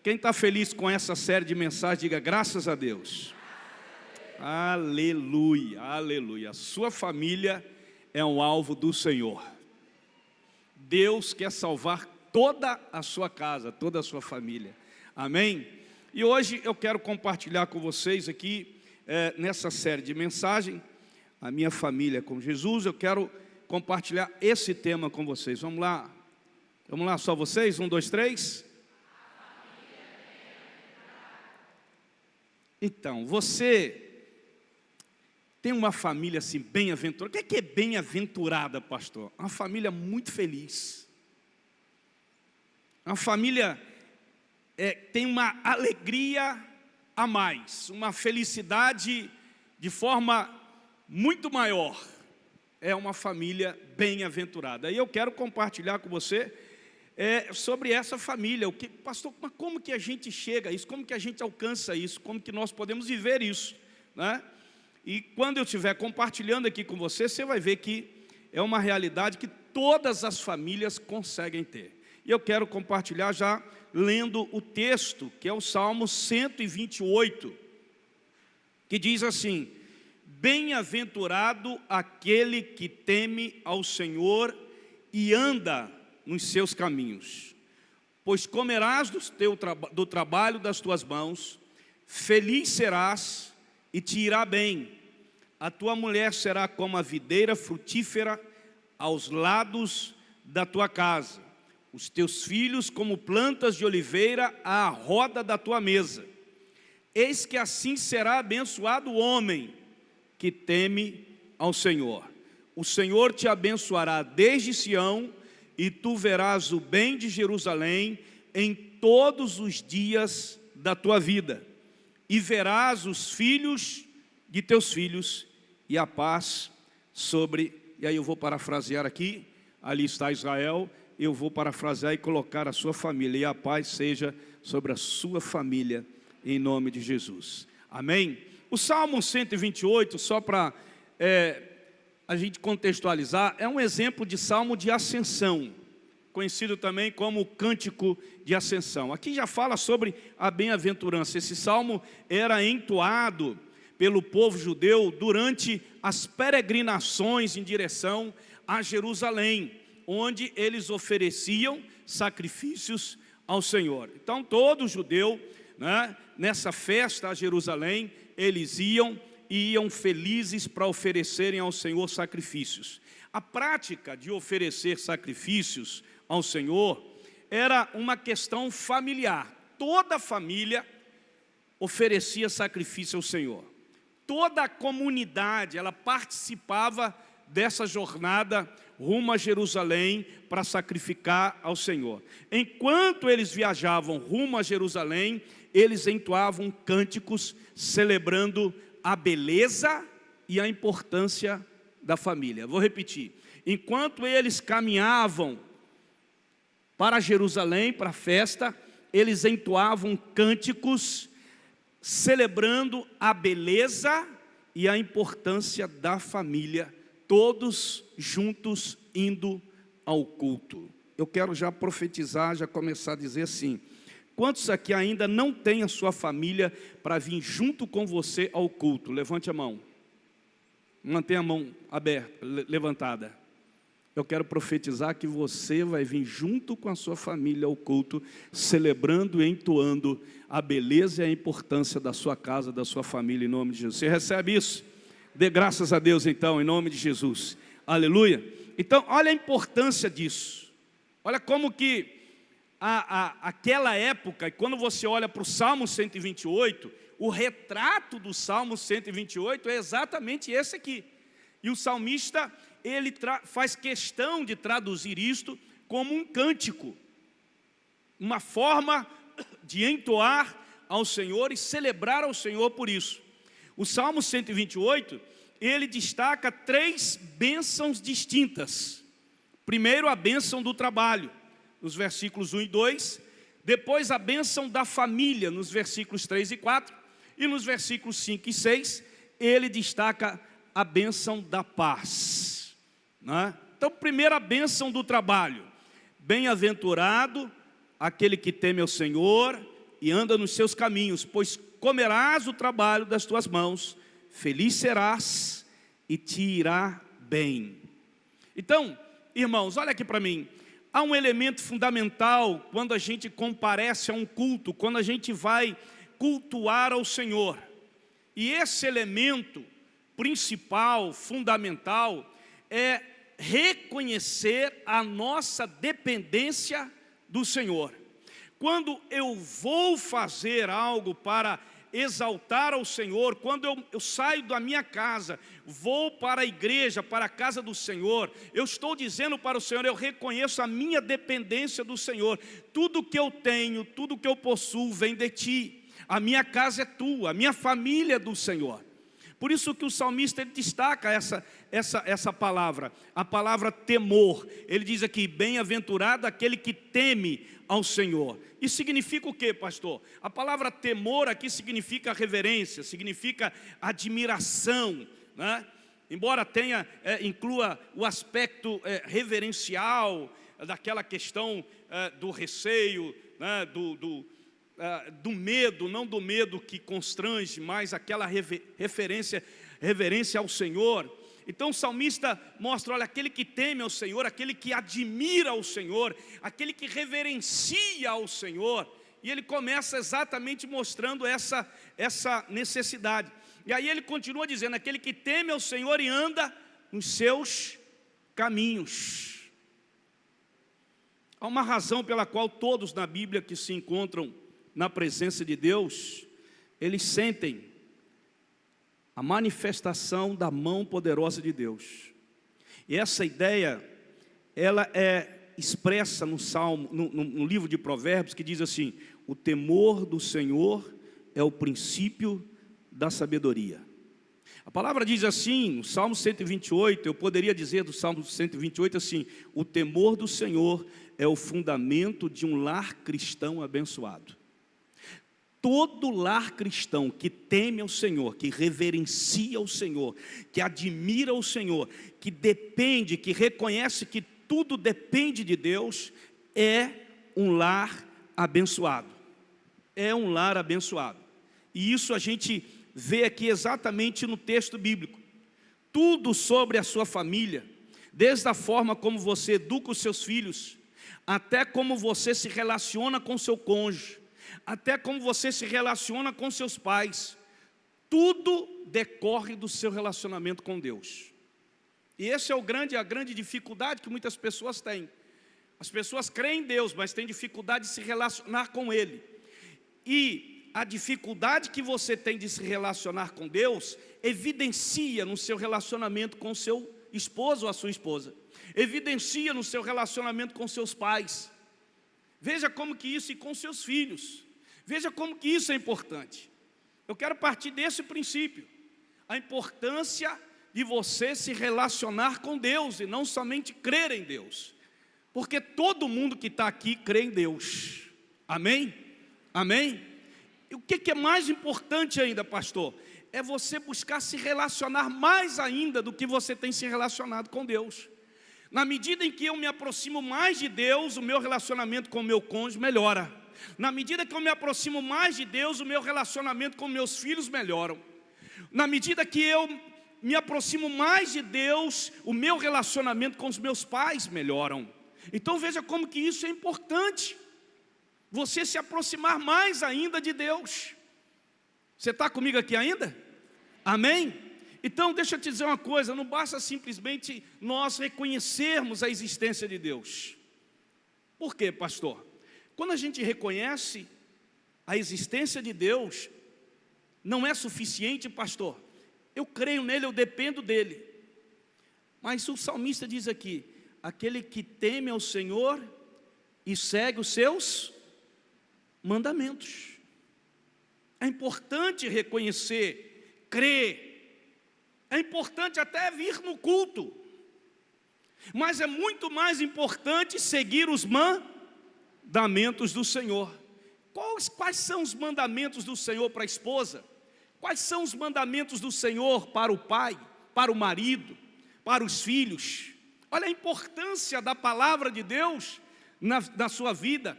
Quem está feliz com essa série de mensagens, diga graças a Deus. Aleluia, aleluia. A sua família é um alvo do Senhor. Deus quer salvar toda a sua casa, toda a sua família. Amém? E hoje eu quero compartilhar com vocês aqui, nessa série de mensagens, a minha família com Jesus. Eu quero compartilhar esse tema com vocês. Vamos lá? Vamos lá, só vocês? 1, 2, 3. Então, você tem uma família assim, bem-aventurada. O que é bem-aventurada, pastor? Uma família muito feliz. Uma família tem uma alegria a mais, uma felicidade de forma muito maior. É uma família bem-aventurada. E eu quero compartilhar com você sobre essa família. Pastor, mas como que a gente chega a isso? Como que a gente alcança isso? Como que nós podemos viver isso, né? E quando eu estiver compartilhando aqui com você, você vai ver que é uma realidade que todas as famílias conseguem ter. E eu quero compartilhar já lendo o texto, que é o Salmo 128, que diz assim: bem-aventurado aquele que teme ao Senhor e anda nos seus caminhos, pois comerás do trabalho das tuas mãos, feliz serás e te irá bem. A tua mulher será como a videira frutífera aos lados da tua casa, os teus filhos como plantas de oliveira à roda da tua mesa. Eis que assim será abençoado o homem que teme ao Senhor. O Senhor te abençoará desde Sião, e tu verás o bem de Jerusalém em todos os dias da tua vida, e verás os filhos de teus filhos, e a paz sobre... E aí eu vou parafrasear aqui, ali está Israel, eu vou parafrasear e colocar a sua família, e a paz seja sobre a sua família, em nome de Jesus. Amém? O Salmo 128, só para a gente contextualizar, é um exemplo de salmo de ascensão, conhecido também como o cântico de ascensão. Aqui já fala sobre a bem-aventurança. Esse salmo era entoado pelo povo judeu durante as peregrinações em direção a Jerusalém, onde eles ofereciam sacrifícios ao Senhor. Então todo judeu, né, nessa festa a Jerusalém, eles iam felizes para oferecerem ao Senhor sacrifícios. A prática de oferecer sacrifícios ao Senhor era uma questão familiar. Toda a família oferecia sacrifício ao Senhor. Toda a comunidade, ela participava dessa jornada rumo a Jerusalém para sacrificar ao Senhor. Enquanto eles viajavam rumo a Jerusalém, eles entoavam cânticos celebrando a beleza e a importância da família. Vou repetir. Enquanto eles caminhavam para Jerusalém, para a festa, eles entoavam cânticos celebrando a beleza e a importância da família, todos juntos indo ao culto. Eu quero já profetizar, já começar a dizer assim: quantos aqui ainda não têm a sua família para vir junto com você ao culto? Levante a mão. Mantenha a mão aberta, levantada. Eu quero profetizar que você vai vir junto com a sua família ao culto, celebrando e entoando a beleza e a importância da sua casa, da sua família, em nome de Jesus. Você recebe isso? Dê graças a Deus então, em nome de Jesus. Aleluia. Então, olha a importância disso. Olha como que aquela época, e quando você olha para o Salmo 128, o retrato do Salmo 128 é exatamente esse aqui. E o salmista, ele faz questão de traduzir isto como um cântico, uma forma de entoar ao Senhor e celebrar ao Senhor por isso. O Salmo 128, ele destaca 3 bênçãos distintas. Primeiro, a bênção do trabalho, nos versículos 1 e 2. Depois, a bênção da família, nos versículos 3 e 4. E nos versículos 5 e 6, ele destaca a bênção da paz, né? Então, primeiro, a bênção do trabalho. Bem-aventurado aquele que teme ao Senhor e anda nos seus caminhos, pois comerás o trabalho das tuas mãos, feliz serás e te irá bem. Então, irmãos, olha aqui para mim. Há um elemento fundamental quando a gente comparece a um culto, quando a gente vai cultuar ao Senhor. E esse elemento principal, fundamental, é reconhecer a nossa dependência do Senhor. Quando eu vou fazer algo para exaltar ao Senhor, quando eu saio da minha casa, vou para a igreja, para a casa do Senhor, eu estou dizendo para o Senhor, eu reconheço a minha dependência do Senhor. Tudo que eu tenho, tudo que eu possuo vem de Ti. A minha casa é Tua, a minha família é do Senhor. Por isso que o salmista ele destaca essa palavra, a palavra temor. Ele diz aqui, bem-aventurado aquele que teme ao Senhor. Isso significa o quê, pastor? A palavra temor aqui significa reverência, significa admiração, né? Embora inclua o aspecto reverencial, daquela questão do receio, né? Do medo, não do medo que constrange, mas aquela reverência ao Senhor. Então o salmista mostra, olha, aquele que teme ao Senhor, aquele que admira ao Senhor, aquele que reverencia ao Senhor. E ele começa exatamente mostrando essa necessidade. E aí ele continua dizendo, aquele que teme ao Senhor e anda nos seus caminhos. Há uma razão pela qual todos na Bíblia que se encontram na presença de Deus, eles sentem a manifestação da mão poderosa de Deus. E essa ideia, ela é expressa no livro de Provérbios, que diz assim, o temor do Senhor é o princípio da sabedoria. A palavra diz assim, no Salmo 128, eu poderia dizer do Salmo 128 assim, o temor do Senhor é o fundamento de um lar cristão abençoado. Todo lar cristão que teme ao Senhor, que reverencia o Senhor, que admira o Senhor, que depende, que reconhece que tudo depende de Deus, é um lar abençoado. É um lar abençoado. E isso a gente vê aqui exatamente no texto bíblico. Tudo sobre a sua família, desde a forma como você educa os seus filhos, até como você se relaciona com o seu cônjuge, até como você se relaciona com seus pais, tudo decorre do seu relacionamento com Deus. E essa é a grande dificuldade que muitas pessoas têm. As pessoas creem em Deus, mas têm dificuldade de se relacionar com Ele. E a dificuldade que você tem de se relacionar com Deus, evidencia no seu relacionamento com o seu esposo ou a sua esposa. Evidencia no seu relacionamento com seus pais. Veja como que isso, e com seus filhos. Veja como que isso é importante. Eu quero partir desse princípio. A importância de você se relacionar com Deus e não somente crer em Deus. Porque todo mundo que está aqui crê em Deus. Amém? Amém? E o que é mais importante ainda, pastor? É você buscar se relacionar mais ainda do que você tem se relacionado com Deus. Na medida em que eu me aproximo mais de Deus, o meu relacionamento com o meu cônjuge melhora. Na medida que eu me aproximo mais de Deus, o meu relacionamento com meus filhos melhoram. Na medida que eu me aproximo mais de Deus, o meu relacionamento com os meus pais melhoram. Então veja como que isso é importante. Você se aproximar mais ainda de Deus. Você está comigo aqui ainda? Amém? Então deixa eu te dizer uma coisa, não basta simplesmente nós reconhecermos a existência de Deus. Por quê, pastor? Quando a gente reconhece a existência de Deus, não é suficiente, pastor. Eu creio nele, eu dependo dele. Mas o salmista diz aqui, aquele que teme ao Senhor e segue os seus mandamentos. É importante reconhecer, crer. É importante até vir no culto. Mas é muito mais importante seguir os mandamentos do Senhor. Quais são os mandamentos do Senhor para a esposa? Quais são os mandamentos do Senhor para o pai, para o marido, para os filhos? Olha a importância da palavra de Deus na sua vida,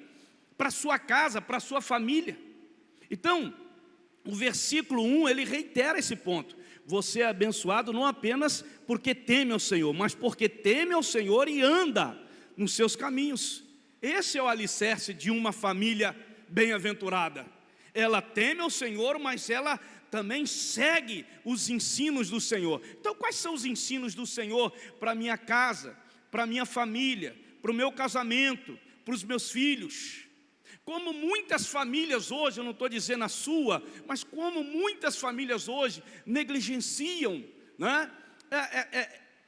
para a sua casa, para a sua família. Então, o versículo 1, ele reitera esse ponto. Você é abençoado não apenas porque teme ao Senhor, mas porque teme ao Senhor e anda nos seus caminhos. Esse é o alicerce de uma família bem-aventurada. Ela teme ao Senhor, mas ela também segue os ensinos do Senhor. Então, quais são os ensinos do Senhor para a minha casa, para a minha família, para o meu casamento, para os meus filhos? Como muitas famílias hoje, eu não estou dizendo a sua, mas como muitas famílias hoje negligenciam, né,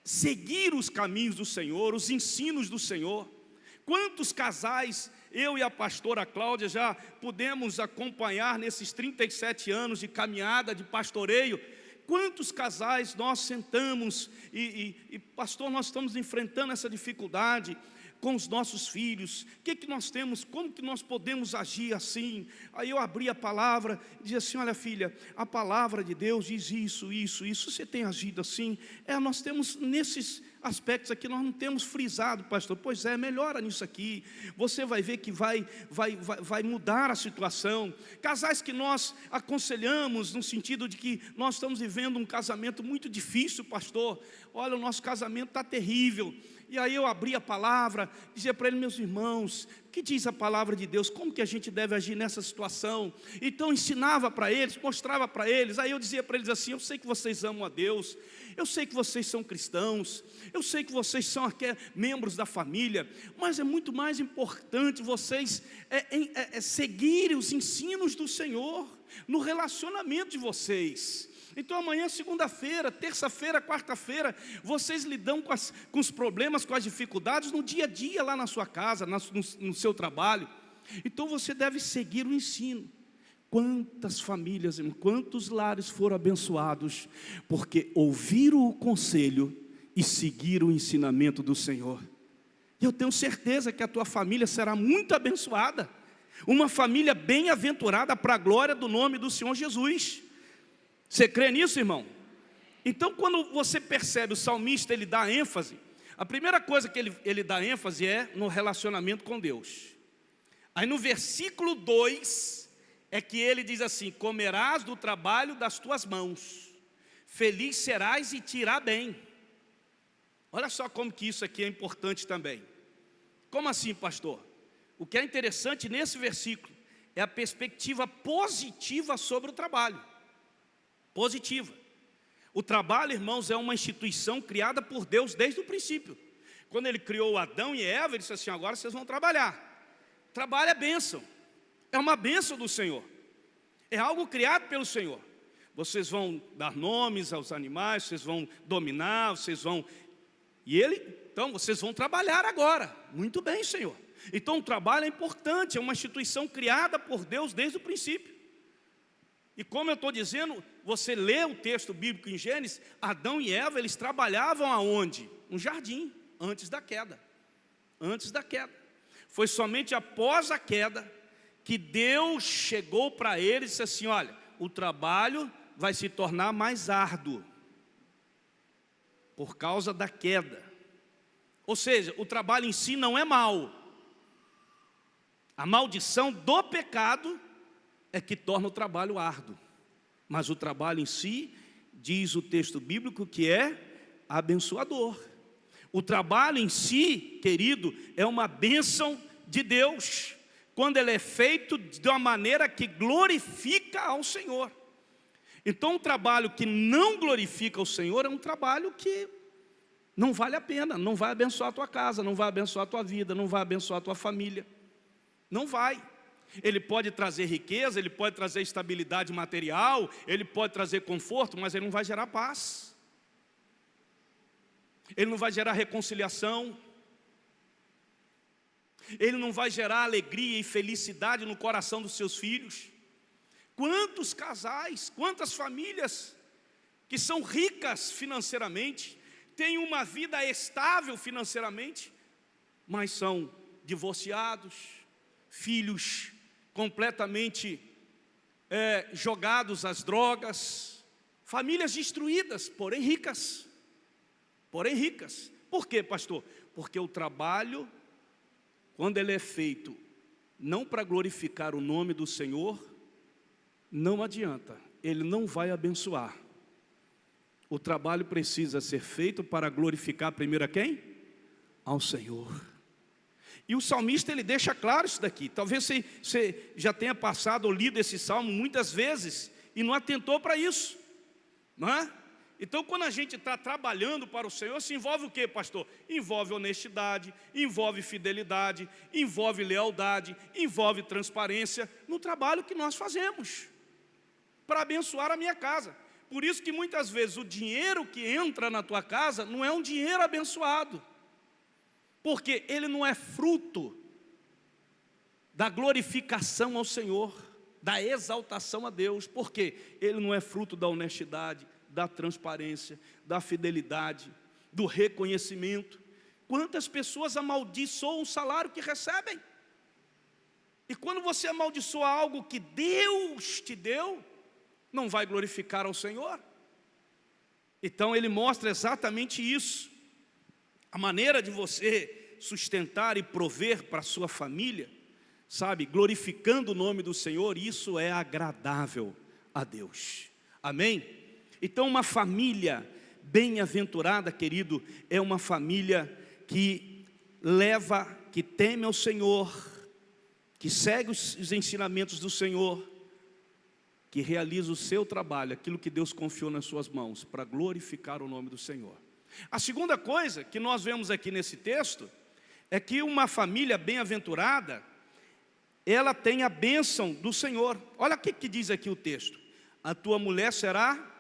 seguir os caminhos do Senhor, os ensinos do Senhor. Quantos casais eu e a pastora Cláudia já pudemos acompanhar nesses 37 anos de caminhada, de pastoreio? Quantos casais nós sentamos e pastor, nós estamos enfrentando essa dificuldade com os nossos filhos, o que nós temos, como que nós podemos agir assim? Aí eu abri a palavra e dizia assim: olha filha, a palavra de Deus diz isso, você tem agido assim? Nós temos nesses aspectos aqui, nós não temos frisado, pastor. Pois é, melhora nisso aqui, você vai ver que vai mudar a situação. Casais que nós aconselhamos no sentido de que nós estamos vivendo um casamento muito difícil, pastor, olha, o nosso casamento está terrível. E aí eu abri a palavra, dizia para ele: meus irmãos, o que diz a palavra de Deus? Como que a gente deve agir nessa situação? Então ensinava para eles, mostrava para eles. Aí eu dizia para eles assim: eu sei que vocês amam a Deus, eu sei que vocês são cristãos, eu sei que vocês são aqui membros da família, mas é muito mais importante vocês seguirem os ensinos do Senhor no relacionamento de vocês. Então amanhã, segunda-feira, terça-feira, quarta-feira, vocês lidam com os problemas, com as dificuldades no dia a dia lá na sua casa, no seu trabalho. Então você deve seguir o ensino. Quantas famílias, quantos lares foram abençoados porque ouviram o conselho e seguiram o ensinamento do Senhor. Eu tenho certeza que a tua família será muito abençoada, uma família bem-aventurada para a glória do nome do Senhor Jesus. Você crê nisso, irmão? Então, quando você percebe o salmista, ele dá ênfase, a primeira coisa que ele dá ênfase é no relacionamento com Deus. Aí no versículo 2, é que ele diz assim: comerás do trabalho das tuas mãos, feliz serás e te irá bem. Olha só como que isso aqui é importante também. Como assim, pastor? O que é interessante nesse versículo é a perspectiva positiva sobre o trabalho. Positiva. O trabalho, irmãos, é uma instituição criada por Deus desde o princípio. Quando Ele criou Adão e Eva, Ele disse assim: agora vocês vão trabalhar. Trabalho é bênção, é uma bênção do Senhor, é algo criado pelo Senhor. Vocês vão dar nomes aos animais, vocês vão dominar, vocês vão... Então vocês vão trabalhar agora. Muito bem, Senhor. Então o trabalho é importante, é uma instituição criada por Deus desde o princípio. E como eu estou dizendo, você lê o texto bíblico em Gênesis, Adão e Eva, eles trabalhavam aonde? Um jardim, antes da queda. Antes da queda. Foi somente após a queda que Deus chegou para eles e disse assim: olha, o trabalho vai se tornar mais árduo por causa da queda. Ou seja, o trabalho em si não é mau. A maldição do pecado é que torna o trabalho árduo, mas o trabalho em si, diz o texto bíblico, que é abençoador. O trabalho em si, querido, é uma bênção de Deus, quando ele é feito de uma maneira que glorifica ao Senhor. Então um trabalho que não glorifica o Senhor é um trabalho que não vale a pena, não vai abençoar a tua casa, não vai abençoar a tua vida, não vai abençoar a tua família, não vai. Ele pode trazer riqueza, ele pode trazer estabilidade material, ele pode trazer conforto, mas ele não vai gerar paz. Ele não vai gerar reconciliação. Ele não vai gerar alegria e felicidade no coração dos seus filhos. Quantos casais, quantas famílias que são ricas financeiramente, têm uma vida estável financeiramente, mas são divorciados, filhos completamente jogados às drogas, famílias destruídas, porém ricas. Porém ricas. Por quê, pastor? Porque o trabalho, quando ele é feito não para glorificar o nome do Senhor, não adianta, ele não vai abençoar. O trabalho precisa ser feito para glorificar primeiro a quem? Ao Senhor. E o salmista, ele deixa claro isso daqui. Talvez você já tenha passado ou lido esse salmo muitas vezes e não atentou para isso, não é? Então, quando a gente está trabalhando para o Senhor, se envolve o quê, pastor? Envolve honestidade, envolve fidelidade, envolve lealdade, envolve transparência no trabalho que nós fazemos para abençoar a minha casa. Por isso que muitas vezes o dinheiro que entra na tua casa não é um dinheiro abençoado, porque ele não é fruto da glorificação ao Senhor, da exaltação a Deus. Por quê? Ele não é fruto da honestidade, da transparência, da fidelidade, do reconhecimento. Quantas pessoas amaldiçoam o salário que recebem? E quando você amaldiçoa algo que Deus te deu, não vai glorificar ao Senhor. Então ele mostra exatamente isso. A maneira de você sustentar e prover para a sua família, sabe, glorificando o nome do Senhor, isso é agradável a Deus. Amém? Então uma família bem-aventurada, querido, é uma família que que teme ao Senhor, que segue os ensinamentos do Senhor, que realiza o seu trabalho, aquilo que Deus confiou nas suas mãos, para glorificar o nome do Senhor. A segunda coisa que nós vemos aqui nesse texto, é que uma família bem-aventurada, ela tem a bênção do Senhor. Olha o que diz aqui o texto: a tua mulher será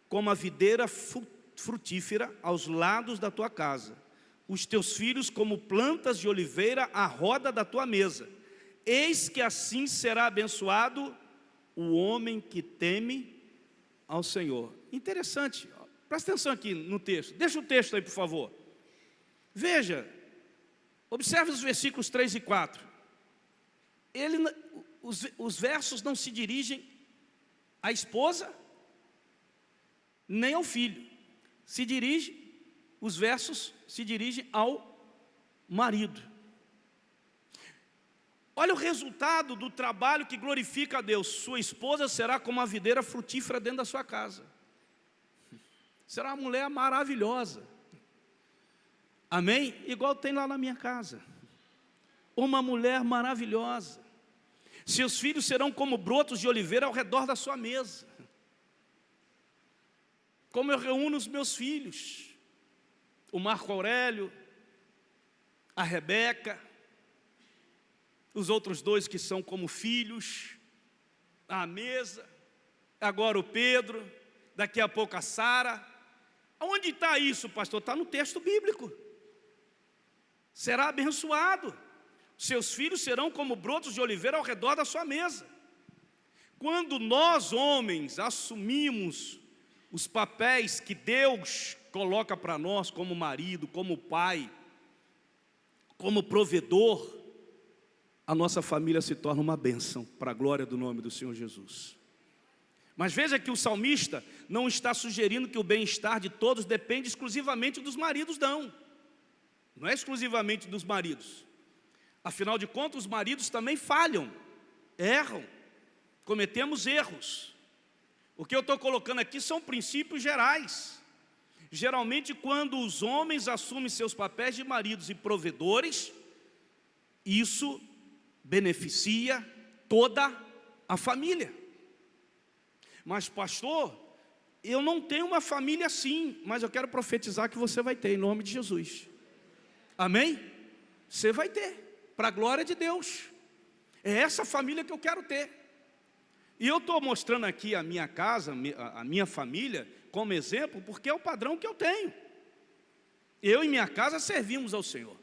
como a videira frutífera aos lados da tua casa, os teus filhos como plantas de oliveira à roda da tua mesa. Eis que assim será abençoado o homem que teme ao Senhor. Interessante, presta atenção aqui no texto, deixa o texto aí por favor. Veja, observe os versículos 3 e 4. Os versos não se dirigem à esposa, nem ao filho. Os versos se dirigem ao marido. Olha o resultado do trabalho que glorifica a Deus. Sua esposa será como uma videira frutífera dentro da sua casa. Será uma mulher maravilhosa. Amém? Igual tem lá na minha casa. Uma mulher maravilhosa. Seus filhos serão como brotos de oliveira ao redor da sua mesa. Como eu reúno os meus filhos, o Marco Aurélio, a Rebeca, os outros dois que são como filhos, à mesa, agora o Pedro, daqui a pouco a Sara. Onde está isso, pastor? Está no texto bíblico. Será abençoado, seus filhos serão como brotos de oliveira ao redor da sua mesa. Quando nós homens assumimos os papéis que Deus coloca para nós, como marido, como pai, como provedor, a nossa família se torna uma bênção para a glória do nome do Senhor Jesus. Mas veja que o salmista não está sugerindo que o bem-estar de todos depende exclusivamente dos maridos, não. Não é exclusivamente dos maridos. Afinal de contas, os maridos também falham, erram, cometemos erros. O que eu estou colocando aqui são princípios gerais. Geralmente, quando os homens assumem seus papéis de maridos e provedores, isso beneficia toda a família. Mas pastor, eu não tenho uma família assim, mas eu quero profetizar que você vai ter, em nome de Jesus. Amém? Você vai ter, para a glória de Deus. É essa família que eu quero ter. E eu estou mostrando aqui a minha casa, a minha família, como exemplo, porque é o padrão que eu tenho. Eu e minha casa servimos ao Senhor.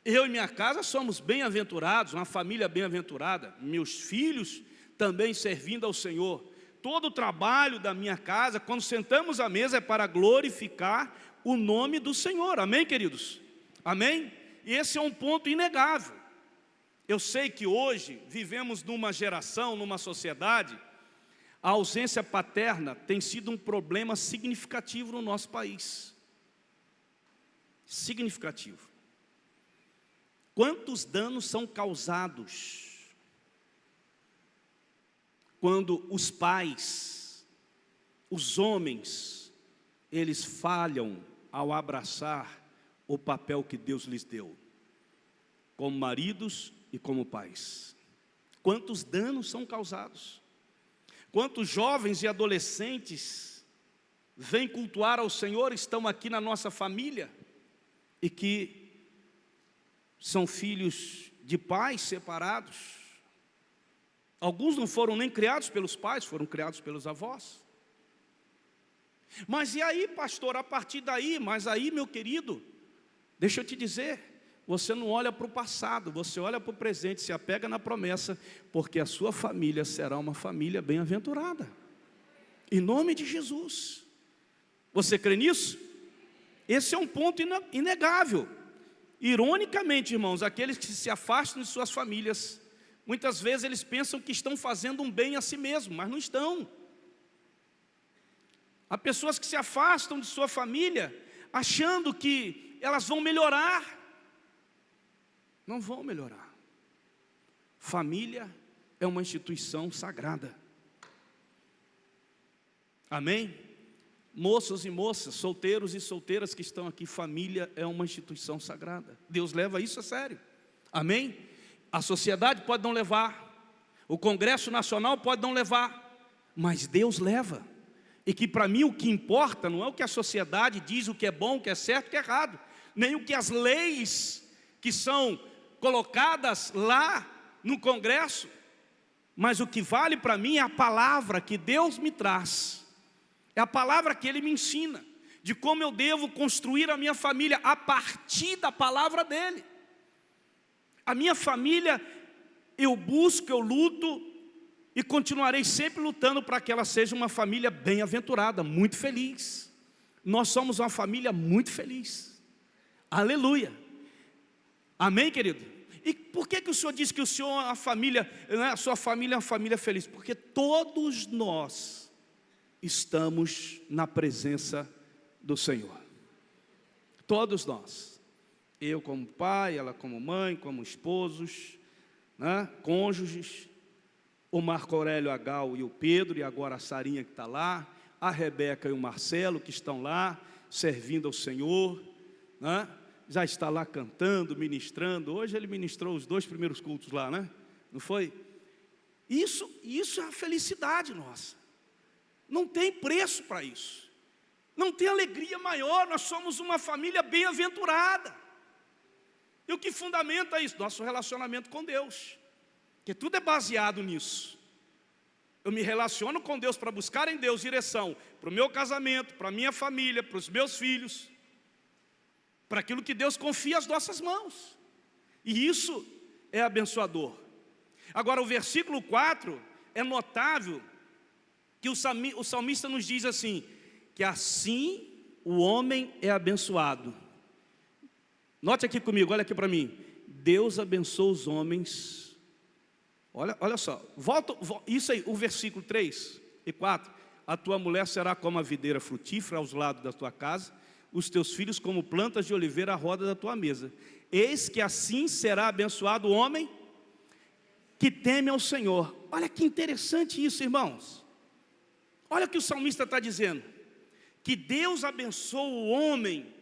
Eu e minha casa somos bem-aventurados, uma família bem-aventurada. Meus filhos também servindo ao Senhor. Todo o trabalho da minha casa, quando sentamos à mesa, é para glorificar o nome do Senhor. Amém, queridos? Amém? E esse é um ponto inegável. Eu sei que hoje vivemos numa geração, numa sociedade, a ausência paterna tem sido um problema significativo no nosso país. Significativo. Quantos danos são causados? quando os pais, os homens, eles falham ao abraçar o papel que Deus lhes deu, como maridos e como pais. Quantos danos são causados? Quantos jovens e adolescentes vêm cultuar ao Senhor, estão aqui na nossa família, e que são filhos de pais separados. Alguns não foram nem criados pelos pais, foram criados pelos avós. Mas e aí, pastor, a partir daí? Mas aí, meu querido, deixa eu te dizer, você não olha para o passado, você olha para o presente, se apega na promessa, porque a sua família será uma família bem-aventurada, em nome de Jesus. Você crê nisso? Esse é um ponto inegável. Ironicamente, irmãos, aqueles que se afastam de suas famílias, muitas vezes eles pensam que estão fazendo um bem a si mesmos, mas não estão. Há pessoas que se afastam de sua família, achando que elas vão melhorar. Não vão melhorar. Família é uma instituição sagrada. Amém? Moços e moças, solteiros e solteiras que estão aqui, família é uma instituição sagrada. Deus leva isso a sério. Amém? A sociedade pode não levar, o Congresso Nacional pode não levar, mas Deus leva. E que para mim o que importa não é o que a sociedade diz, o que é bom, o que é certo, o que é errado, nem o que as leis que são colocadas lá no Congresso, mas o que vale para mim é a palavra que Deus me traz. É a palavra que Ele me ensina, de como eu devo construir a minha família a partir da palavra dEle. A minha família, eu busco, eu luto e continuarei sempre lutando para que ela seja uma família bem-aventurada, muito feliz. Nós somos uma família muito feliz. Aleluia. Amém, querido? E por que o Senhor diz que o Senhor é a família, né? A sua família é uma família feliz? Porque todos nós estamos na presença do Senhor. Todos nós. Eu como pai, ela como mãe, como esposos, né? Cônjuges. O Marco Aurélio, a Gal e o Pedro, e agora a Sarinha que está lá. A Rebeca e o Marcelo que estão lá, servindo ao Senhor, né? Já está lá cantando, ministrando. Hoje ele ministrou os 2 primeiros cultos lá, né? Não foi? Isso é a felicidade nossa. Não tem preço para isso. Não tem alegria maior. Nós somos uma família bem-aventurada. E o que fundamenta isso? Nosso relacionamento com Deus. Porque tudo é baseado nisso. Eu me relaciono com Deus para buscar em Deus direção para o meu casamento, para a minha família, para os meus filhos, para aquilo que Deus confia às nossas mãos. E isso é abençoador. Agora o versículo 4 é notável, que o salmista nos diz assim, que assim o homem é abençoado. Note aqui comigo, olha aqui para mim. Deus abençoa os homens. Olha só, volta, isso aí, o versículo 3 e 4. A tua mulher será como a videira frutífera aos lados da tua casa, os teus filhos como plantas de oliveira à roda da tua mesa. Eis que assim será abençoado o homem que teme ao Senhor. Olha que interessante isso, irmãos. Olha o que o salmista está dizendo, que Deus abençoa o homem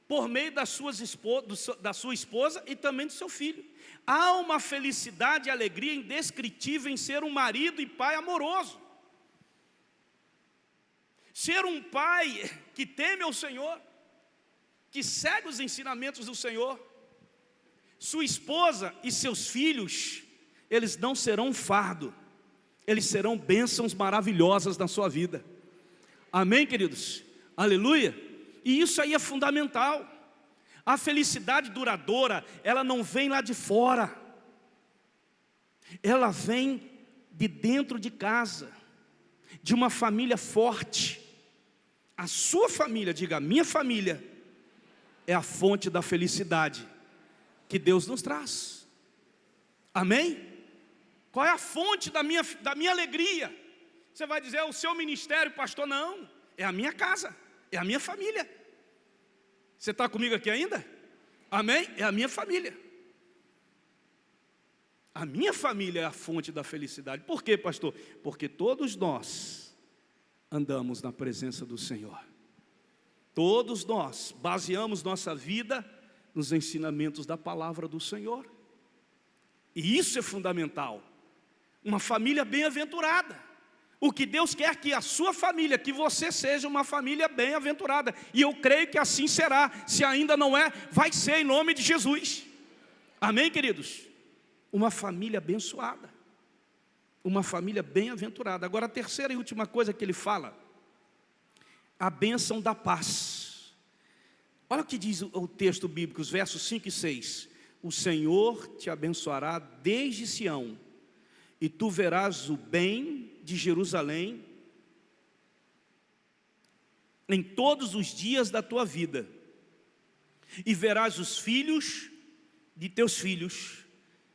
por meio da sua esposa e também do seu filho. Há uma felicidade e alegria indescritível em ser um marido e pai amoroso. Ser um pai que teme ao Senhor, que segue os ensinamentos do Senhor. Sua esposa e seus filhos, eles não serão um fardo, eles serão bênçãos maravilhosas na sua vida. Amém, queridos? Aleluia. E isso aí é fundamental. A felicidade duradoura, ela não vem lá de fora, ela vem de dentro de casa, de uma família forte. A sua família, diga, a minha família é a fonte da felicidade que Deus nos traz. Amém? Qual é a fonte da minha alegria? Você vai dizer, é o seu ministério, pastor? Não, é a minha casa, é a minha família. Você está comigo aqui ainda? Amém? É a minha família. A minha família é a fonte da felicidade. Por quê, pastor? Porque todos nós andamos na presença do Senhor. Todos nós baseamos nossa vida nos ensinamentos da palavra do Senhor. E isso é fundamental. Uma família bem-aventurada. O que Deus quer que a sua família, que você seja uma família bem-aventurada. E eu creio que assim será. Se ainda não é, vai ser em nome de Jesus. Amém, queridos? Uma família abençoada. Uma família bem-aventurada. Agora a terceira e última coisa que ele fala. A bênção da paz. Olha o que diz o texto bíblico, os versos 5 e 6. O Senhor te abençoará desde Sião, e tu verás o bem de Jerusalém em todos os dias da tua vida, e verás os filhos de teus filhos,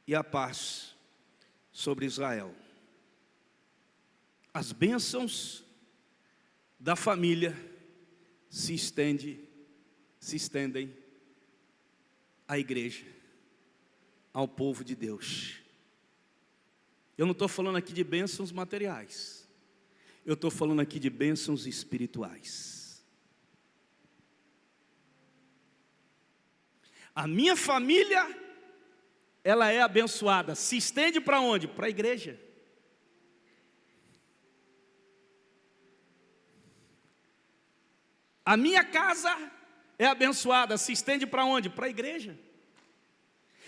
e a paz sobre Israel. As bênçãos da família se estendem à igreja, ao povo de Deus. Eu não estou falando aqui de bênçãos materiais, eu estou falando aqui de bênçãos espirituais. A minha família, ela é abençoada, se estende para onde? Para a igreja. A minha casa é abençoada, se estende para onde? Para a igreja.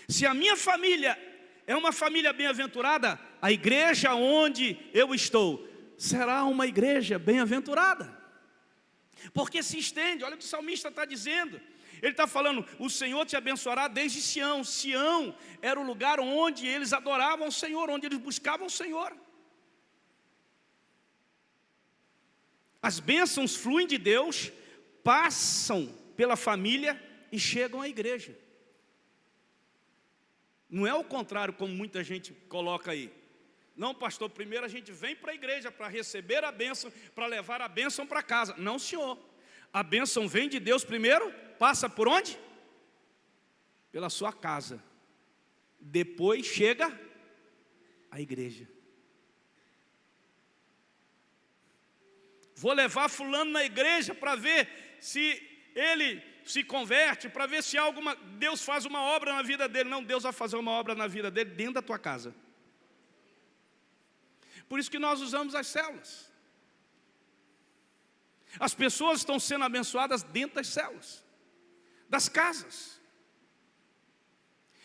Se a minha família é uma família bem-aventurada, a igreja onde eu estou será uma igreja bem-aventurada. Porque se estende, olha o que o salmista está dizendo. Ele está falando, o Senhor te abençoará desde Sião. Sião era o lugar onde eles adoravam o Senhor, onde eles buscavam o Senhor. As bênçãos fluem de Deus, passam pela família e chegam à igreja. Não é o contrário, como muita gente coloca aí. Não, pastor, primeiro a gente vem para a igreja para receber a bênção, para levar a bênção para casa. Não, senhor. A bênção vem de Deus primeiro, passa por onde? Pela sua casa. Depois chega à igreja. Vou levar fulano na igreja para ver se ele se converte, para ver se Deus faz uma obra na vida dele. Não, Deus vai fazer uma obra na vida dele dentro da tua casa. Por isso que nós usamos as células. As pessoas estão sendo abençoadas dentro das células, das casas.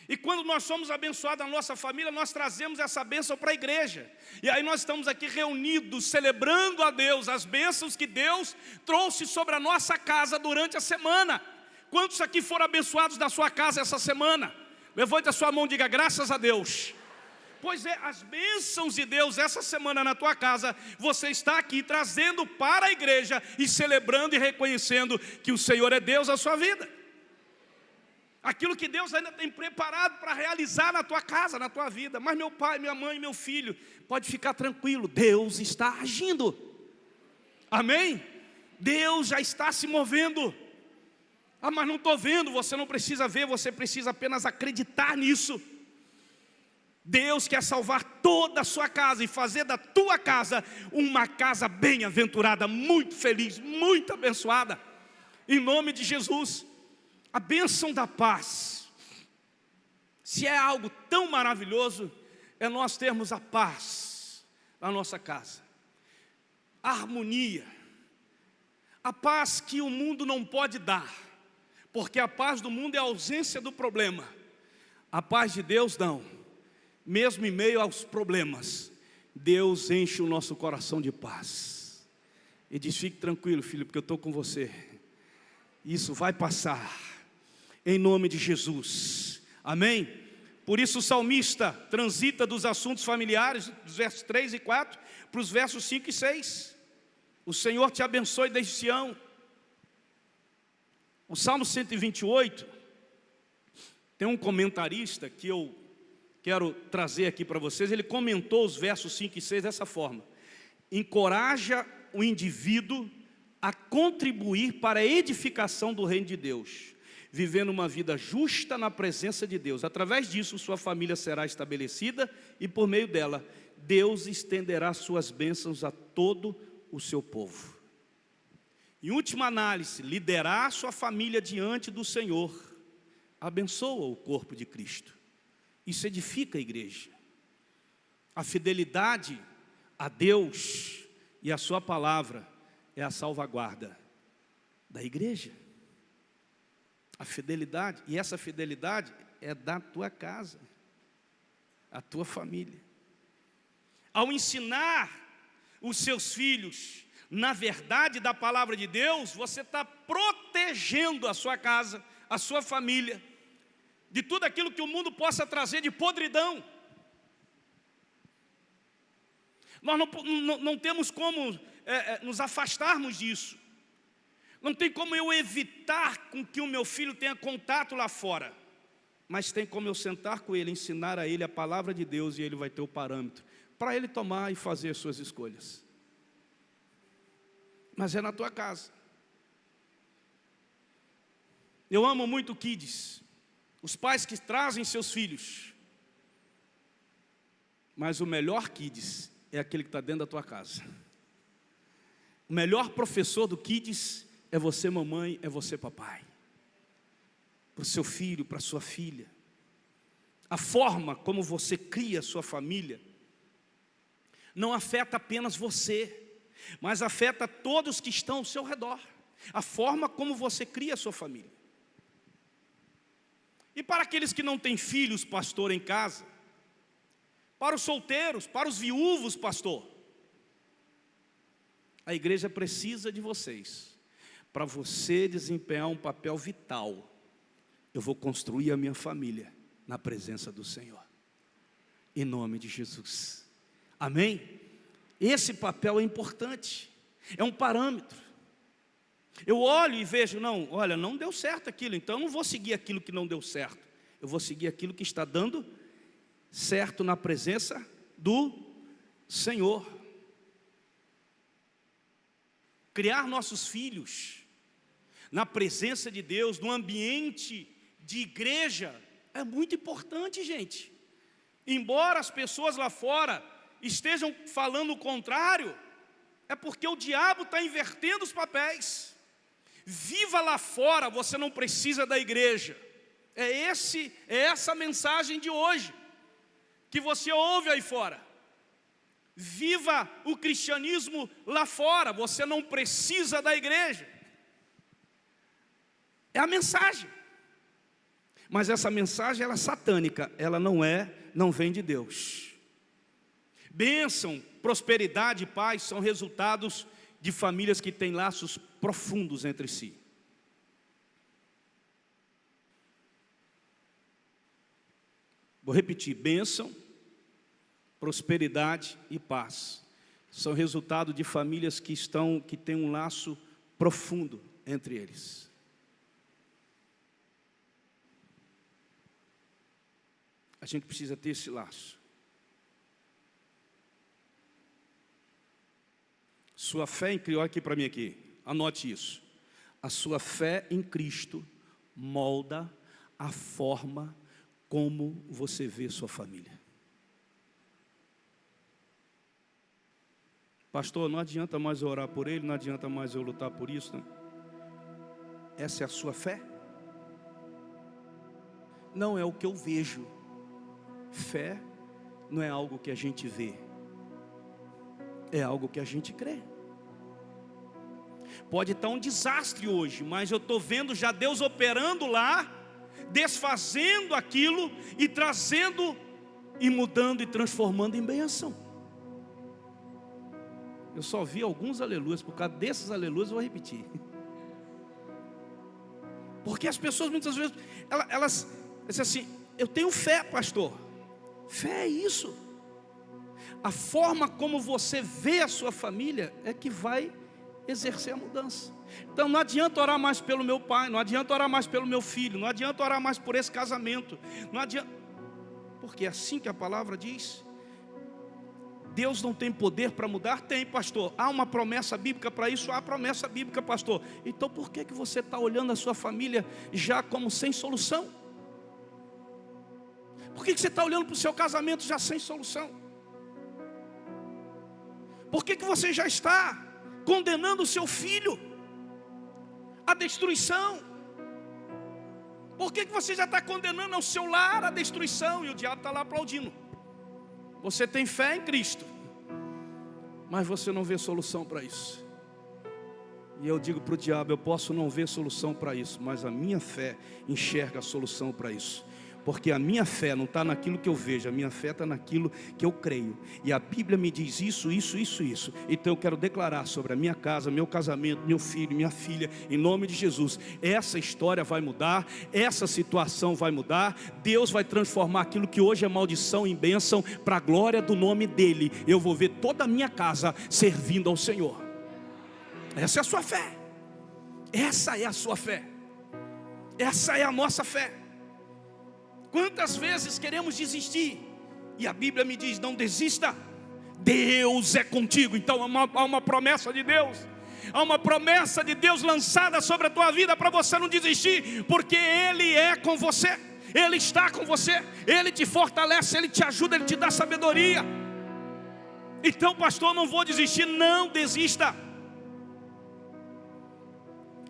E quando nós somos abençoados na nossa família, nós trazemos essa bênção para a igreja. E aí nós estamos aqui reunidos, celebrando a Deus, as bênçãos que Deus trouxe sobre a nossa casa durante a semana. Quantos aqui foram abençoados da sua casa essa semana? Levante a sua mão e diga, graças a Deus. Pois é, as bênçãos de Deus essa semana na tua casa, você está aqui trazendo para a igreja e celebrando e reconhecendo que o Senhor é Deus na sua vida. Aquilo que Deus ainda tem preparado para realizar na tua casa, na tua vida. Mas meu pai, minha mãe, meu filho, pode ficar tranquilo, Deus está agindo. Amém? Deus já está se movendo. Ah, mas não estou vendo. Você não precisa ver, você precisa apenas acreditar nisso. Deus quer salvar toda a sua casa e fazer da tua casa uma casa bem-aventurada, muito feliz, muito abençoada. Em nome de Jesus. A bênção da paz, se é algo tão maravilhoso, é nós termos a paz na nossa casa, a harmonia, a paz que o mundo não pode dar, porque a paz do mundo é a ausência do problema, a paz de Deus não, mesmo em meio aos problemas, Deus enche o nosso coração de paz, e diz, fique tranquilo filho, porque eu estou com você, isso vai passar, em nome de Jesus, amém? Por isso o salmista transita dos assuntos familiares, dos versos 3 e 4, para os versos 5 e 6. O Senhor te abençoe desde Sião. O Salmo 128, tem um comentarista que eu quero trazer aqui para vocês, ele comentou os versos 5 e 6 dessa forma. Encoraja o indivíduo a contribuir para a edificação do reino de Deus, vivendo uma vida justa na presença de Deus. Através disso, sua família será estabelecida e por meio dela, Deus estenderá suas bênçãos a todo o seu povo. Em última análise, liderar sua família diante do Senhor abençoa o corpo de Cristo. Isso edifica a igreja. A fidelidade a Deus e a sua palavra é a salvaguarda da igreja. A fidelidade, e essa fidelidade é da tua casa, a tua família. Ao ensinar os seus filhos na verdade da palavra de Deus, você está protegendo a sua casa, a sua família, de tudo aquilo que o mundo possa trazer de podridão. Nós não temos como nos afastarmos disso. Não tem como eu evitar com que o meu filho tenha contato lá fora. Mas tem como eu sentar com ele, ensinar a ele a palavra de Deus, e ele vai ter o parâmetro para ele tomar e fazer as suas escolhas. Mas é na tua casa. Eu amo muito kids, os pais que trazem seus filhos. Mas o melhor kids é aquele que está dentro da tua casa. O melhor professor do kids é você, mamãe, é você, papai. Para o seu filho, para a sua filha. A forma como você cria a sua família não afeta apenas você, mas afeta todos que estão ao seu redor. A forma como você cria a sua família. E para aqueles que não têm filhos, pastor, em casa, para os solteiros, para os viúvos, pastor, a igreja precisa de vocês, para você desempenhar um papel vital. Eu vou construir a minha família na presença do Senhor, em nome de Jesus, amém? Esse papel é importante, é um parâmetro. Eu olho e vejo, não, olha, não deu certo aquilo, então eu não vou seguir aquilo que não deu certo, eu vou seguir aquilo que está dando certo na presença do Senhor. Criar nossos filhos na presença de Deus, no ambiente de igreja, é muito importante, gente. Embora as pessoas lá fora estejam falando o contrário, é porque o diabo está invertendo os papéis. Viva lá fora, você não precisa da igreja. É essa a mensagem de hoje, que você ouve aí fora. Viva o cristianismo lá fora, você não precisa da igreja. É a mensagem. Mas essa mensagem, ela é satânica, ela não vem de Deus. Bênção, prosperidade e paz são resultados de famílias que têm laços profundos entre si. Vou repetir, bênção, prosperidade e paz são resultado de famílias que têm um laço profundo entre eles. A gente precisa ter esse laço. Sua fé em Cristo, olha aqui para mim aqui, anote isso. A sua fé em Cristo molda a forma como você vê sua família. Pastor, não adianta mais eu orar por ele, não adianta mais eu lutar por isso, né? Essa é a sua fé? Não é o que eu vejo. Fé não é algo que a gente vê, é algo que a gente crê. Pode estar um desastre hoje, mas eu estou vendo já Deus operando lá, desfazendo aquilo e trazendo e mudando e transformando em bênção. Eu só vi alguns aleluias, por causa desses aleluias eu vou repetir. Porque as pessoas muitas vezes, elas dizem assim, eu tenho fé, pastor. Fé é isso. A forma como você vê a sua família é que vai exercer a mudança. Então não adianta orar mais pelo meu pai, não adianta orar mais pelo meu filho, não adianta orar mais por esse casamento, não adianta, porque é assim que a palavra diz. Deus não tem poder para mudar? Tem, pastor. Há uma promessa bíblica para isso? Há promessa bíblica, pastor. Então por que você está olhando a sua família já como sem solução? Por que você está olhando para o seu casamento já sem solução? Por que você já está condenando o seu filho à destruição? Por que você já está condenando ao seu lar à destruição? E o diabo está lá aplaudindo. Você tem fé em Cristo, mas você não vê solução para isso. E eu digo para o diabo: eu posso não ver solução para isso, mas a minha fé enxerga a solução para isso. Porque a minha fé não está naquilo que eu vejo, a minha fé está naquilo que eu creio. E a Bíblia me diz isso. Então eu quero declarar sobre a minha casa, meu casamento, meu filho, minha filha, em nome de Jesus. Essa história vai mudar, essa situação vai mudar. Deus vai transformar aquilo que hoje é maldição em bênção, para a glória do nome dEle. Eu vou ver toda a minha casa servindo ao Senhor. Essa é a sua fé. Essa é a sua fé. Essa é a nossa fé. Quantas vezes queremos desistir? E a Bíblia me diz: não desista, Deus é contigo. Então há uma promessa de Deus. Há uma promessa de Deus lançada sobre a tua vida para você não desistir, porque Ele é com você, Ele está com você, Ele te fortalece, Ele te ajuda, Ele te dá sabedoria. Então, pastor, não vou desistir. Não desista.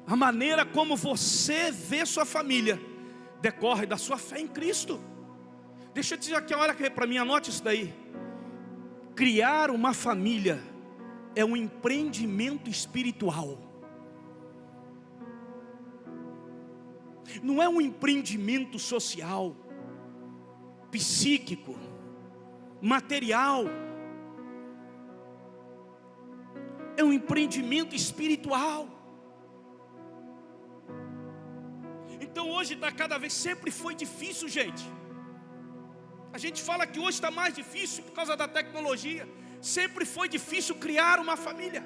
A maneira como você vê sua família decorre da sua fé em Cristo. Deixa eu te dizer aqui, olha para mim, anote isso daí. Criar uma família é um empreendimento espiritual. Não é um empreendimento social, psíquico, material. É um empreendimento espiritual. Então hoje está cada vez, sempre foi difícil, gente. A gente fala que hoje está mais difícil por causa da tecnologia. Sempre foi difícil criar uma família.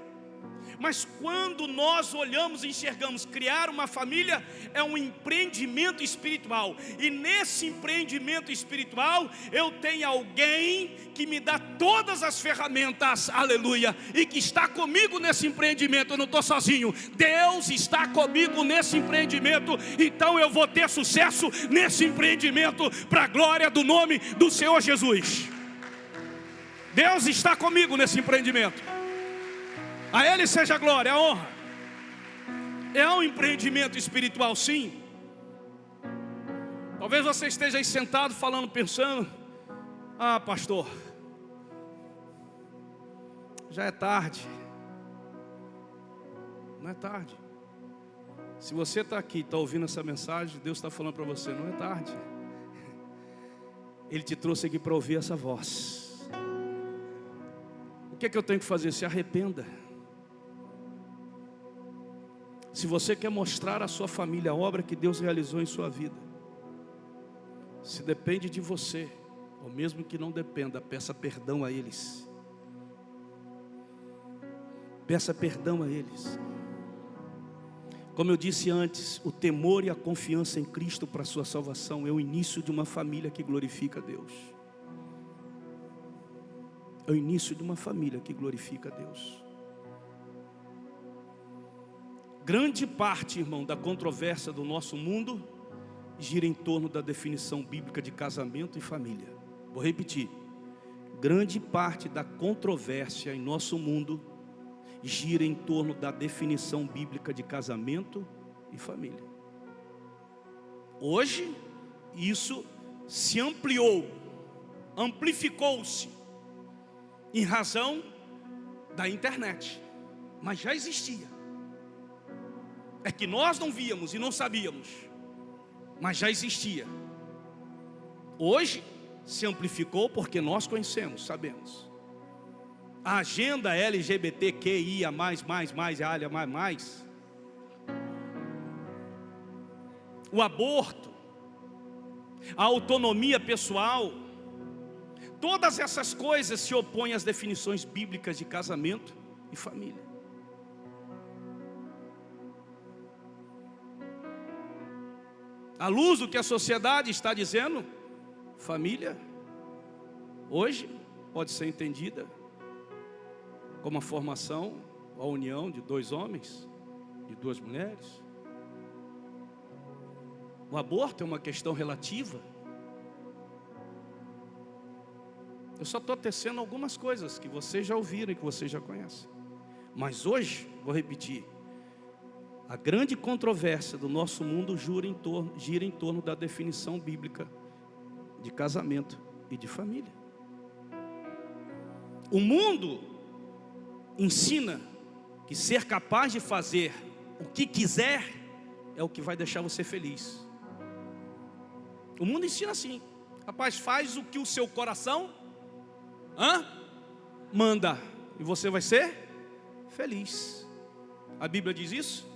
Mas quando nós olhamos e enxergamos, criar uma família é um empreendimento espiritual. E nesse empreendimento espiritual, eu tenho alguém que me dá todas as ferramentas, aleluia, e que está comigo nesse empreendimento. Eu não estou sozinho, Deus está comigo nesse empreendimento. Então eu vou ter sucesso nesse empreendimento, para a glória do nome do Senhor Jesus. Deus está comigo nesse empreendimento. A Ele seja a glória, a honra. É um empreendimento espiritual, sim. Talvez você esteja aí sentado falando, pensando: ah, pastor, já é tarde. Não é tarde. Se você está aqui, está ouvindo essa mensagem, Deus está falando para você: não é tarde. Ele te trouxe aqui para ouvir essa voz. O que é que eu tenho que fazer? Se arrependa. Se você quer mostrar à sua família a obra que Deus realizou em sua vida, se depende de você, ou mesmo que não dependa, peça perdão a eles. Peça perdão a eles. Como eu disse antes, o temor e a confiança em Cristo para a sua salvação é o início de uma família que glorifica a Deus. É o início de uma família que glorifica a Deus. Grande parte, irmão, da controvérsia do nosso mundo gira em torno da definição bíblica de casamento e família. Vou repetir. Grande parte da controvérsia em nosso mundo gira em torno da definição bíblica de casamento e família. Hoje, isso se amplificou-se em razão da internet, mas já existia. É que nós não víamos e não sabíamos, mas já existia. Hoje se amplificou porque nós conhecemos, sabemos. A agenda LGBTQIA+, o aborto, a autonomia pessoal, todas essas coisas se opõem às definições bíblicas de casamento e família. À luz do que a sociedade está dizendo, família hoje pode ser entendida como a formação, a união de 2 homens, de 2 mulheres. O aborto é uma questão relativa. Eu só estou tecendo algumas coisas que vocês já ouviram e que vocês já conhecem. Mas hoje, vou repetir, a grande controvérsia do nosso mundo gira em torno da definição bíblica de casamento e de família. O mundo ensina que ser capaz de fazer o que quiser é o que vai deixar você feliz. O mundo ensina assim: rapaz, faz o que o seu coração manda, e você vai ser feliz. A Bíblia diz isso?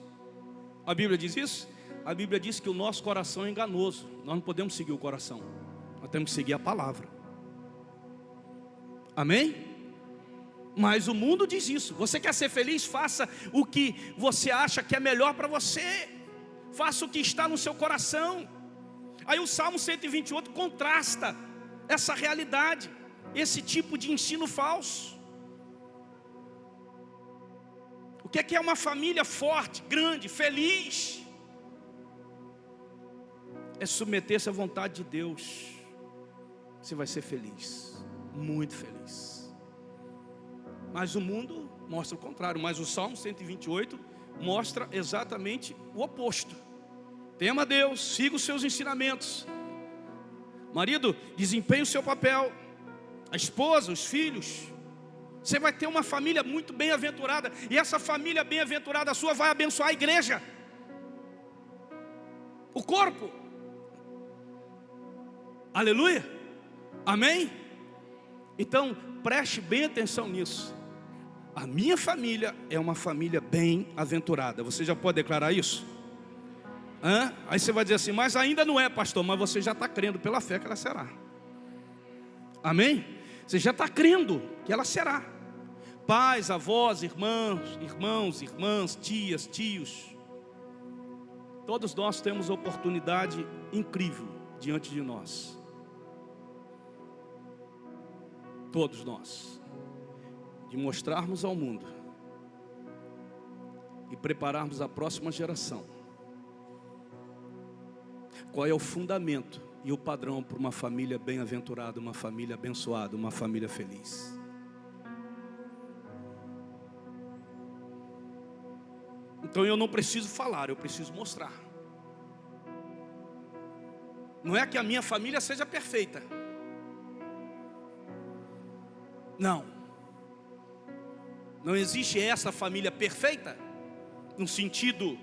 A Bíblia diz isso? A Bíblia diz que o nosso coração é enganoso. Nós não podemos seguir o coração, nós temos que seguir a palavra. Amém? Mas o mundo diz isso. Você quer ser feliz? Faça o que você acha que é melhor para você. Faça o que está no seu coração. Aí o Salmo 128 contrasta essa realidade, esse tipo de ensino falso. O que é uma família forte, grande, feliz? É submeter-se à vontade de Deus. Você vai ser feliz, muito feliz. Mas o mundo mostra o contrário. Mas o Salmo 128 mostra exatamente o oposto. Tema a Deus, siga os seus ensinamentos. Marido, desempenhe o seu papel. A esposa, os filhos. Você vai ter uma família muito bem-aventurada. E essa família bem-aventurada sua vai abençoar a igreja, o corpo. Aleluia. Amém? Então preste bem atenção nisso. A minha família é uma família bem-aventurada. Você já pode declarar isso? Aí você vai dizer assim: mas ainda não é, pastor. Mas você já está crendo pela fé que ela será. Amém? Você já está crendo que ela será. Pais, avós, irmãos, irmãs, tias, tios, todos nós temos oportunidade incrível diante de nós. Todos nós, de mostrarmos ao mundo e prepararmos a próxima geração qual é o fundamento e o padrão para uma família bem-aventurada, uma família abençoada, uma família feliz. Então eu não preciso falar, eu preciso mostrar. Não é que a minha família seja perfeita. Não. Não existe essa família perfeita, no sentido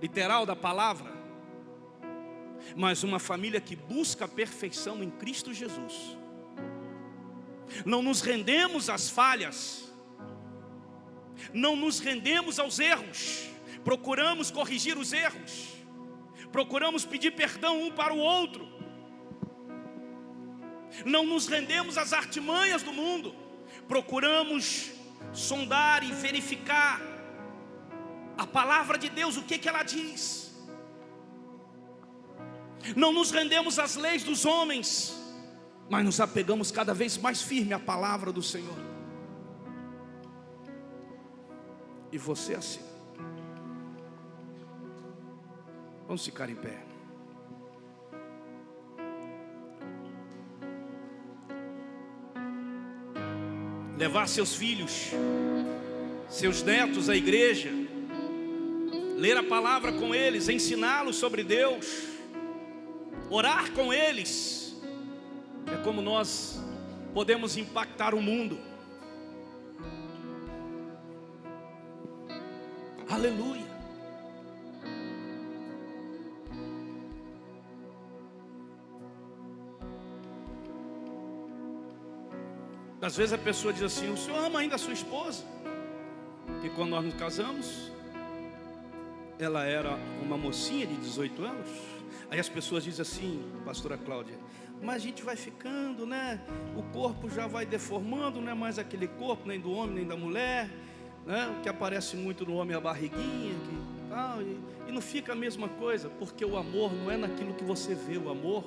literal da palavra. Mas uma família que busca a perfeição em Cristo Jesus. Não nos rendemos às falhas. Não nos rendemos aos erros. Procuramos corrigir os erros. Procuramos pedir perdão um para o outro. Não nos rendemos às artimanhas do mundo. Procuramos sondar e verificar a palavra de Deus, o que ela diz. Não nos rendemos às leis dos homens, mas nos apegamos cada vez mais firme à palavra do Senhor. E você assim. Vamos ficar em pé. Levar seus filhos, seus netos à igreja, ler a palavra com eles, ensiná-los sobre Deus, orar com eles. É como nós podemos impactar o mundo. Aleluia. Às vezes a pessoa diz assim: o senhor ama ainda a sua esposa? Porque quando nós nos casamos, ela era uma mocinha de 18 anos. Aí as pessoas dizem assim, pastora Cláudia: mas a gente vai ficando, né? O corpo já vai deformando, não é mais aquele corpo, nem do homem, nem da mulher, né? O que aparece muito no homem é a barriguinha, e não fica a mesma coisa. Porque o amor não é naquilo que você vê, o amor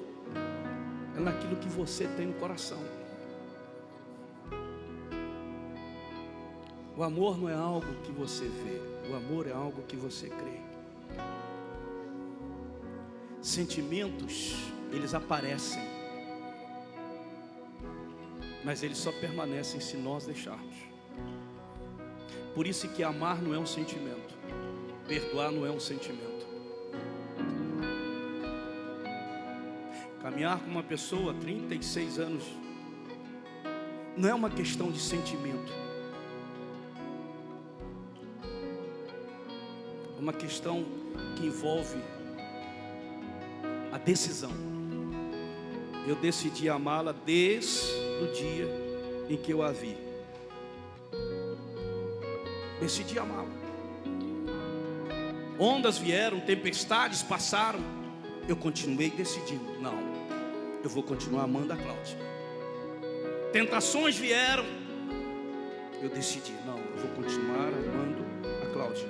é naquilo que você tem no coração. O amor não é algo que você vê, o amor é algo que você crê. Sentimentos, eles aparecem, mas eles só permanecem se nós deixarmos. Por isso que amar não é um sentimento, perdoar não é um sentimento. Caminhar com uma pessoa 36 anos não é uma questão de sentimento, é uma questão que envolve a decisão. Eu decidi amá-la desde o dia em que eu a vi. Decidi amá-la. Ondas vieram, tempestades passaram, eu continuei decidindo, não, eu vou continuar amando a Cláudia. Tentações vieram, eu decidi, não, eu vou continuar amando a Cláudia.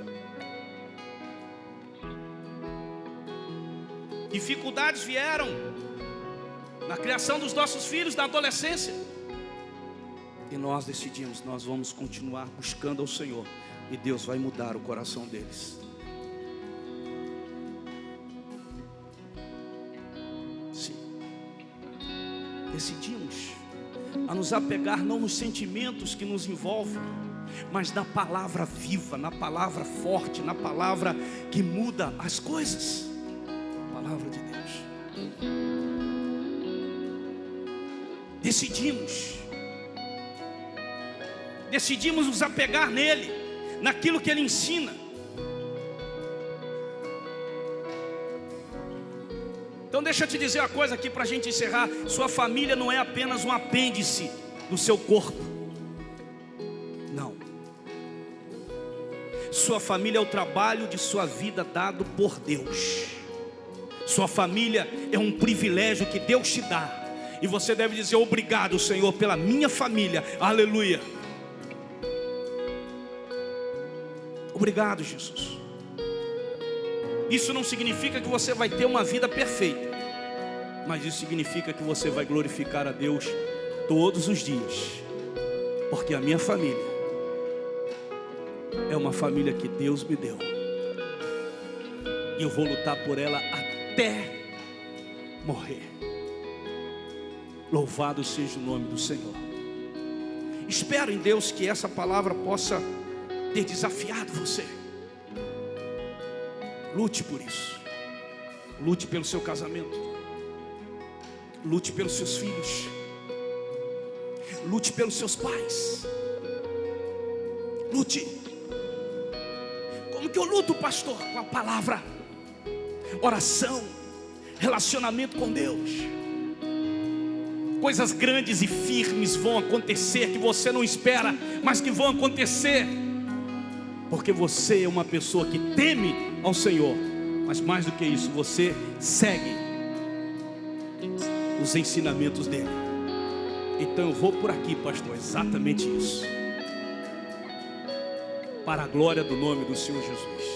Dificuldades vieram na criação dos nossos filhos, na adolescência, e nós decidimos, nós vamos continuar buscando ao Senhor, e Deus vai mudar o coração deles. Sim, decidimos a nos apegar não nos sentimentos que nos envolvem, mas na palavra viva, na palavra forte, na palavra que muda as coisas, a palavra de Deus. Decidimos nos apegar nele, naquilo que ele ensina. Então deixa eu te dizer uma coisa aqui para a gente encerrar. Sua família não é apenas um apêndice do seu corpo, não. Sua família é o trabalho de sua vida dado por Deus. Sua família é um privilégio que Deus te dá, e você deve dizer: obrigado, Senhor, pela minha família, aleluia. Obrigado, Jesus. Isso não significa que você vai ter uma vida perfeita, mas isso significa que você vai glorificar a Deus todos os dias, porque a minha família é uma família que Deus me deu, e eu vou lutar por ela até morrer. Louvado seja o nome do Senhor. Espero em Deus que essa palavra possa ter desafiado você. Lute por isso. Lute pelo seu casamento. Lute pelos seus filhos. Lute pelos seus pais. Lute. Como que eu luto, pastor? Com a palavra, oração, relacionamento com Deus. Coisas grandes e firmes vão acontecer, que você não espera, mas que vão acontecer, porque você é uma pessoa que teme ao Senhor. Mas mais do que isso, você segue os ensinamentos dele. Então eu vou por aqui, pastor, exatamente isso, para a glória do nome do Senhor Jesus.